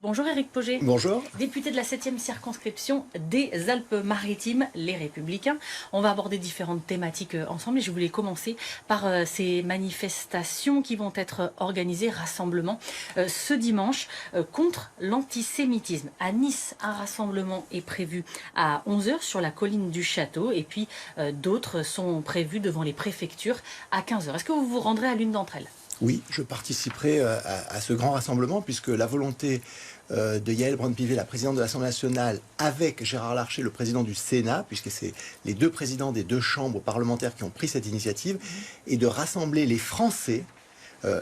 Bonjour Éric Pauget. Bonjour. Député de la 7e circonscription des Alpes-Maritimes, les Républicains. On va aborder différentes thématiques ensemble et je voulais commencer par ces manifestations qui vont être organisées, rassemblements, ce dimanche contre l'antisémitisme. À Nice, un rassemblement est prévu à 11 h sur la colline du Château et puis d'autres sont prévus devant les préfectures à 15 h. Est-ce que vous vous rendrez à l'une d'entre elles ? Oui, je participerai à ce grand rassemblement puisque la volonté de Yaël Braun-Pivet, la présidente de l'Assemblée nationale, avec Gérard Larcher, le président du Sénat, puisque c'est les deux présidents des deux chambres parlementaires qui ont pris cette initiative, est de rassembler les Français,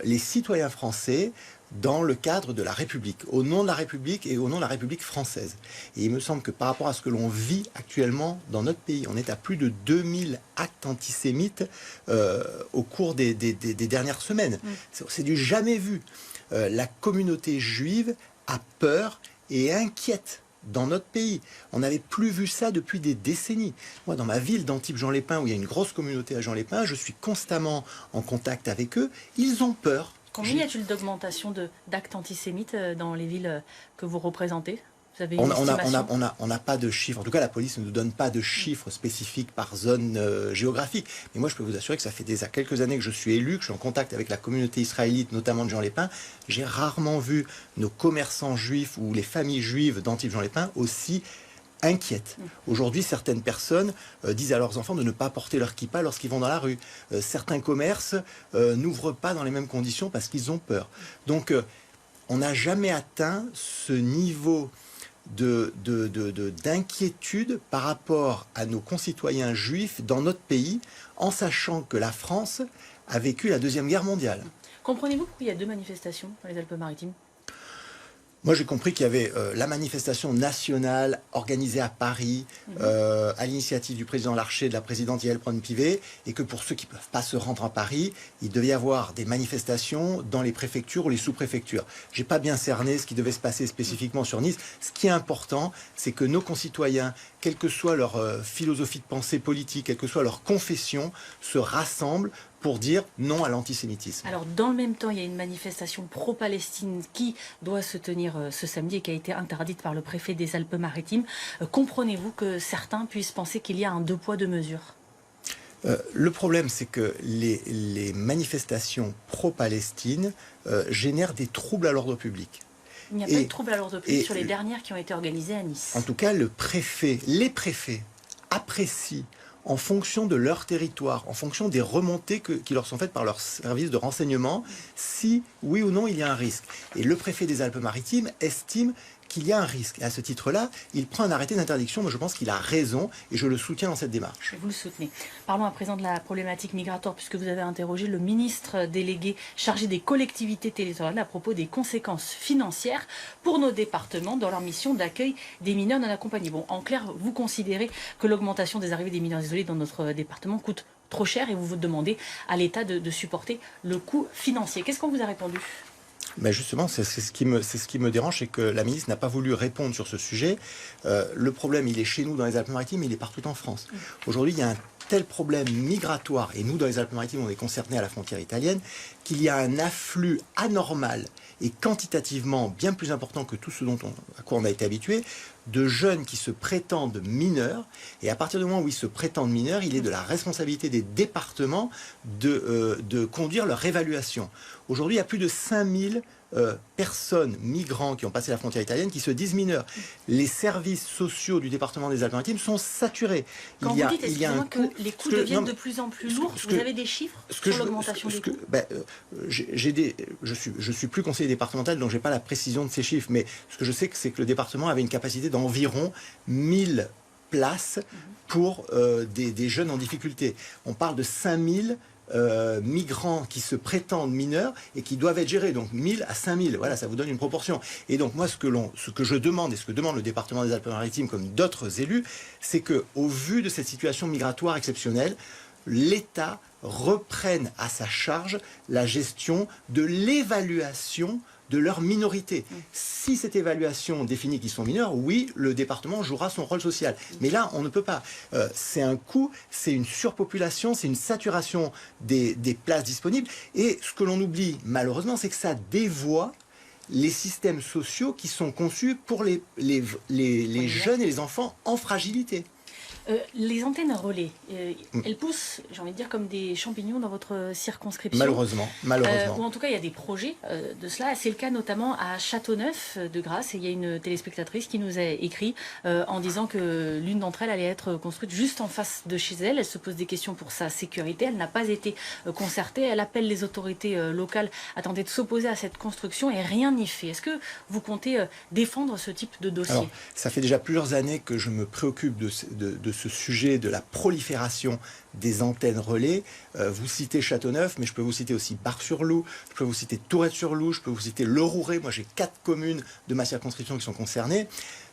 les citoyens français, dans le cadre de la République, au nom de la République et au nom de la République française. Et il me semble que par rapport à ce que l'on vit actuellement dans notre pays, on est à plus de 2000 actes antisémites au cours des dernières semaines. C'est du jamais vu. La communauté juive a peur et est inquiète dans notre pays. On n'avait plus vu ça depuis des décennies. Moi, dans ma ville d'Antibes-Jean-les-Pins, où il y a une grosse communauté à Jean-les-Pins, je suis constamment en contact avec eux. Ils ont peur. Combien y a-t-il d'augmentation d'actes antisémites dans les villes que vous représentez ? Vous avez On une estimation ? n'a pas de chiffres. En tout cas, la police ne nous donne pas de chiffres spécifiques par zone géographique. Mais moi, je peux vous assurer que ça fait déjà quelques années que je suis élu, que je suis en contact avec la communauté israélite, notamment de Jean-les-Pins. J'ai rarement vu nos commerçants juifs ou les familles juives d'Antibes-Jean-les-Pins aussi inquiètes. Aujourd'hui, certaines personnes disent à leurs enfants de ne pas porter leur kippa lorsqu'ils vont dans la rue. Certains commerces n'ouvrent pas dans les mêmes conditions parce qu'ils ont peur. Donc, on n'a jamais atteint ce niveau d'inquiétude par rapport à nos concitoyens juifs dans notre pays, en sachant que la France a vécu la Deuxième Guerre mondiale. Comprenez-vous pourquoi il y a deux manifestations dans les Alpes-Maritimes ? Moi, j'ai compris qu'il y avait la manifestation nationale organisée à Paris à l'initiative du président Larcher et de la présidente Yaël Braun-Pivet, et que pour ceux qui ne peuvent pas se rendre à Paris, il devait y avoir des manifestations dans les préfectures ou les sous-préfectures. Je n'ai pas bien cerné ce qui devait se passer spécifiquement sur Nice. Ce qui est important, c'est que nos concitoyens, quelle que soit leur philosophie de pensée politique, quelle que soit leur confession, se rassemblent pour dire non à l'antisémitisme. Alors, dans le même temps, il y a une manifestation pro-Palestine qui doit se tenir ce samedi et qui a été interdite par le préfet des Alpes-Maritimes. Comprenez-vous que certains puissent penser qu'il y a un deux poids, deux mesures ? Le problème, c'est que les manifestations pro-Palestine génèrent des troubles à l'ordre public. Il n'y a pas de troubles à l'ordre public sur les dernières qui ont été organisées à Nice. En tout cas, les préfets apprécient en fonction de leur territoire, en fonction des remontées qui leur sont faites par leurs services de renseignement, si oui ou non il y a un risque. Et le préfet des Alpes-Maritimes estime qu'il y a un risque. Et à ce titre-là, il prend un arrêté d'interdiction, mais je pense qu'il a raison et je le soutiens dans cette démarche. Vous le soutenez. Parlons à présent de la problématique migratoire, puisque vous avez interrogé le ministre délégué chargé des collectivités territoriales à propos des conséquences financières pour nos départements dans leur mission d'accueil des mineurs non accompagnés. Bon, en clair, vous considérez que l'augmentation des arrivées des mineurs isolés dans notre département coûte trop cher et vous vous demandez à l'État de supporter le coût financier. Qu'est-ce qu'on vous a répondu ? Mais justement, c'est ce qui me dérange, c'est que la ministre n'a pas voulu répondre sur ce sujet. Le problème, il est chez nous dans les Alpes-Maritimes, mais il est partout en France. Aujourd'hui, il y a un tel problème migratoire, et nous, dans les Alpes-Maritimes, on est concernés à la frontière italienne, qu'il y a un afflux anormal et quantitativement bien plus important que tout ce à quoi on a été habitué, de jeunes qui se prétendent mineurs. Et à partir du moment où ils se prétendent mineurs, il est de la responsabilité des départements de conduire leur évaluation. Aujourd'hui, il y a plus de 5000 personnes, migrants qui ont passé la frontière italienne, qui se disent mineurs. Les services sociaux du département des Alpes-Maritimes sont saturés. Quand vous dites, excusez-moi, que les coûts deviennent de plus en plus lourds, vous avez des chiffres sur l'augmentation des coûts ? Je suis plus conseiller départemental, donc je n'ai pas la précision de ces chiffres, mais ce que je sais, c'est que le département avait une capacité d'environ 1000 places pour des jeunes en difficulté. On parle de 5000 migrants qui se prétendent mineurs et qui doivent être gérés, donc 1000 à 5000, voilà, ça vous donne une proportion. Et donc moi, ce que je demande et ce que demande le département des Alpes-Maritimes comme d'autres élus, c'est que, au vu de cette situation migratoire exceptionnelle, l'État reprenne à sa charge la gestion de l'évaluation de leur minorité. Si cette évaluation définit qu'ils sont mineurs, oui, le département jouera son rôle social. Mais là, on ne peut pas. C'est un coût, c'est une surpopulation, c'est une saturation des places disponibles. Et ce que l'on oublie, malheureusement, c'est que ça dévoie les systèmes sociaux qui sont conçus pour les jeunes et les enfants en fragilité. Les antennes relais, elles poussent, j'ai envie de dire, comme des champignons dans votre circonscription. Malheureusement. Ou en tout cas, il y a des projets de cela. C'est le cas notamment à Châteauneuf-de-Grasse. Et il y a une téléspectatrice qui nous a écrit en disant que l'une d'entre elles allait être construite juste en face de chez elle. Elle se pose des questions pour sa sécurité. Elle n'a pas été concertée. Elle appelle les autorités locales à tenter de s'opposer à cette construction et rien n'y fait. Est-ce que vous comptez défendre ce type de dossier? Alors, ça fait déjà plusieurs années que je me préoccupe de ce sujet de la prolifération des antennes relais. Vous citez Châteauneuf, mais je peux vous citer aussi Bar-sur-Loup, je peux vous citer Tourette-sur-Loup, je peux vous citer Le Rouret. Moi, j'ai 4 communes de ma circonscription qui sont concernées.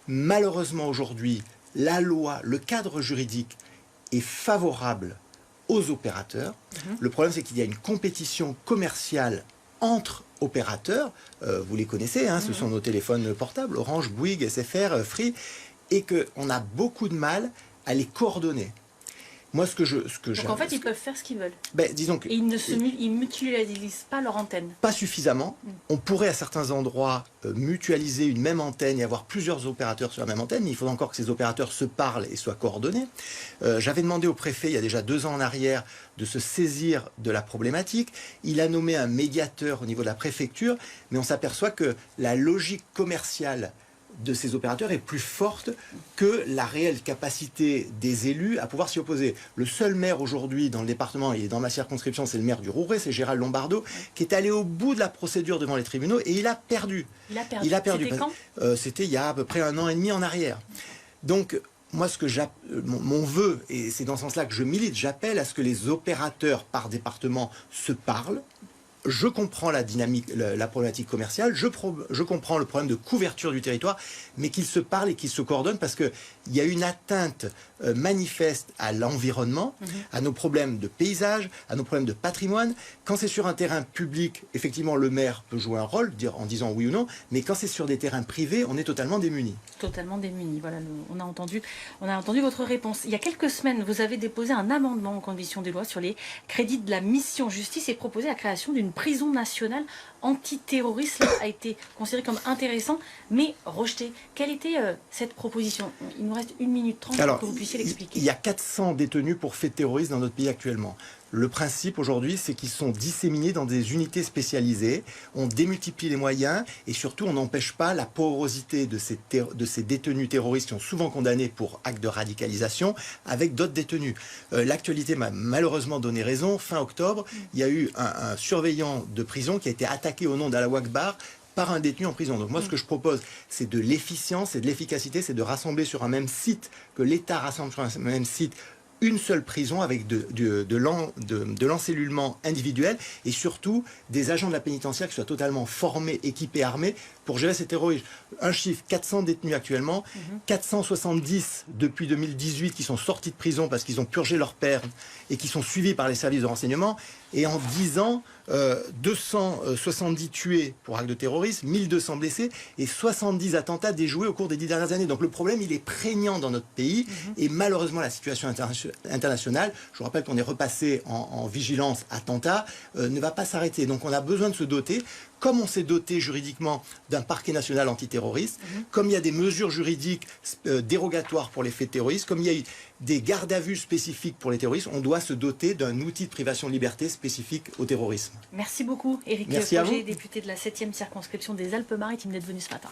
Malheureusement, aujourd'hui, la loi, le cadre juridique est favorable aux opérateurs. Le problème, c'est qu'il y a une compétition commerciale entre opérateurs. Vous les connaissez, hein, ce sont nos téléphones portables, Orange, Bouygues, SFR, Free, et qu'on a beaucoup de mal à les coordonner. Moi, Donc en fait, ils peuvent faire ce qu'ils veulent. Disons que, et ils ne mutualisent pas leur antenne. Pas suffisamment. On pourrait à certains endroits mutualiser une même antenne et avoir plusieurs opérateurs sur la même antenne, mais il faut encore que ces opérateurs se parlent et soient coordonnés. J'avais demandé au préfet, il y a déjà 2 ans en arrière, de se saisir de la problématique. Il a nommé un médiateur au niveau de la préfecture, mais on s'aperçoit que la logique commerciale de ces opérateurs est plus forte que la réelle capacité des élus à pouvoir s'y opposer. Le seul maire aujourd'hui dans le département et dans ma circonscription, c'est le maire du Rouret, c'est Gérald Lombardo, qui est allé au bout de la procédure devant les tribunaux et il a perdu. Il a perdu. C'était quand? C'était il y a à peu près 1 an et demi en arrière. Donc, moi, mon vœu, et c'est dans ce sens-là que je milite, j'appelle à ce que les opérateurs par département se parlent. Je comprends la dynamique, la problématique commerciale, je comprends le problème de couverture du territoire, mais qu'ils se parlent et qu'ils se coordonnent parce qu'il y a une atteinte manifeste à l'environnement, à nos problèmes de paysage, à nos problèmes de patrimoine. Quand c'est sur un terrain public, effectivement, le maire peut jouer un rôle en disant oui ou non, mais quand c'est sur des terrains privés, on est totalement démunis. Totalement démunis. Voilà, on a entendu votre réponse. Il y a quelques semaines, vous avez déposé un amendement en commission des lois sur les crédits de la mission justice et proposé la création d'une prison nationale antiterroriste. Cela a été considéré comme intéressant, mais rejeté. Quelle était cette proposition? Il nous reste 1 minute 30 pour que vous puissiez l'expliquer. Il y a 400 détenus pour faits terroristes dans notre pays actuellement. Le principe aujourd'hui, c'est qu'ils sont disséminés dans des unités spécialisées. On démultiplie les moyens et surtout, on n'empêche pas la porosité de ces détenus terroristes qui sont souvent condamnés pour actes de radicalisation avec d'autres détenus. L'actualité m'a malheureusement donné raison. Fin octobre, il y a eu un surveillant de prison qui a été attaqué au nom d'Allahu Akbar par un détenu en prison. Donc moi, ce que je propose, c'est de l'efficience et de l'efficacité, c'est de rassembler sur un même site, que l'État rassemble sur un même site, une seule prison avec de l'encellulement individuel et surtout des agents de la pénitentiaire qui soient totalement formés, équipés, armés pour gérer ces terroristes. Un chiffre, 400 détenus actuellement, 470 depuis 2018 qui sont sortis de prison parce qu'ils ont purgé leur peine et qui sont suivis par les services de renseignement. Et en 10 ans, 270 tués pour actes de terrorisme, 1200 blessés et 70 attentats déjoués au cours des 10 dernières années. Donc le problème, il est prégnant dans notre pays et malheureusement la situation internationale, je vous rappelle qu'on est repassé en vigilance attentat, ne va pas s'arrêter. Donc on a besoin de se doter, comme on s'est doté juridiquement d'un parquet national antiterroriste, comme il y a des mesures juridiques dérogatoires pour les faits terroristes, comme il y a eu des gardes à vue spécifiques pour les terroristes, on doit se doter d'un outil de privation de liberté spécifique au terrorisme. Merci beaucoup, Éric Pauget, député de la 7e circonscription des Alpes-Maritimes, d'être venu ce matin.